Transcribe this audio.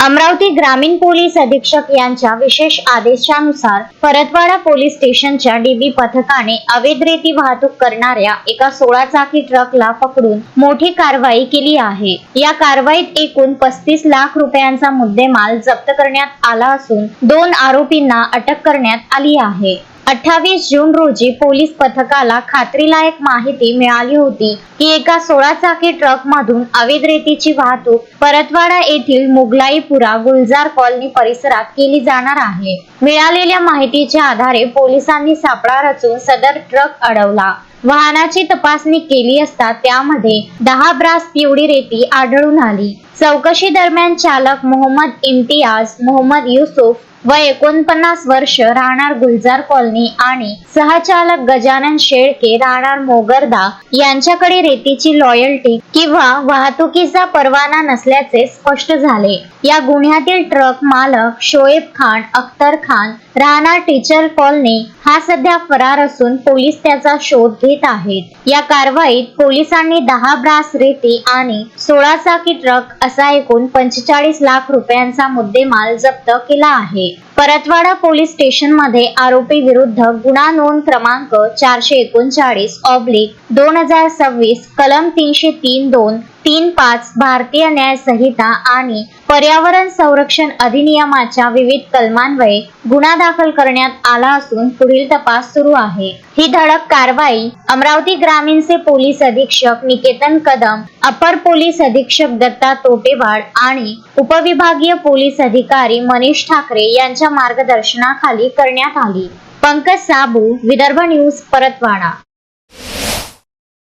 अमरावती ग्रामीण पोलीस अधीक्षक यांच्या विशेष आदेशानुसार परतवाडा पोलीस स्टेशनच्या डीबी पथकाने अवैध रेती वाहतूक करणाऱ्या एका 16 चाकी ट्रकला पकडून मोठी कारवाई केली आहे। या कारवाईत एकूण 35 लाख रुपयांचा मुद्देमाल जप्त करण्यात आला असून 2 आरोपींना अटक करण्यात आली आहे। 28 जून रोजी पोलीस पथकाला खात्रीलायक माहिती मिळाली होती की एका 16 चाकी ट्रक मधून अवैध रेतीची वाहतूक परतवाडा येथील मुगलाईपुरा गुलजार कॉलनी परिसरात केली जाणार आहे। मिळालेल्या माहितीच्या आधारे पोलिसांनी सापळा रचून सदर ट्रक अडवला। वाहनाची तपासणी केली असता त्यामध्ये 10 ब्रास पिवळी रेती आढळून आली। चौकशी दरम्यान चालक मोहम्मद इम्तियाज मोहम्मद युसुफ व 49 वर्ष राहणार गुलजार कॉलनी आणि सहचालक गजानन शेळके राहणार मोगरदा यांच्याकडे रेतीची लॉयल्टी किंवा वाहतुकीचा परवाना नसल्याचे स्पष्ट झाले। या गुन्ह्यातील ट्रक मालक शोएब खान अख्तर खान राहणार टीचर कॉलनी हा सध्या फरार असून पोलीस त्याचा शोध घेत आहेत। या कारवाईत पोलिसांनी 10 ब्रास रेती आणि 16 चाकी ट्रक असा एकूण 45 लाख रुपयांचा मुद्देमाल जप्त केला आहे। परतवाडा पोलीस स्टेशन मध्ये आरोपी विरुद्ध गुन्हा नोंद क्रमांक 439/2026 कलम 303(2)(3)(5) भारतीय न्याय संहिता आणि पर्यावरण संरक्षण अधिनियमाच्या विविध कलमान्वये गुन्हा दाखल करण्यात आला असून पुढील तपास सुरू आहे। ही धडक कारवाई अमरावती ग्रामीणचे पोलीस अधीक्षक निकेतन कदम, अपर पोलीस अधीक्षक दत्ता तोटेवाड आणि उपविभागीय पोलीस अधिकारी मनीष ठाकरे यांच्या मार्गदर्शनाखाली करण्यात आली। पंकज साबू, विदर्भ न्यूज, परतवाडा।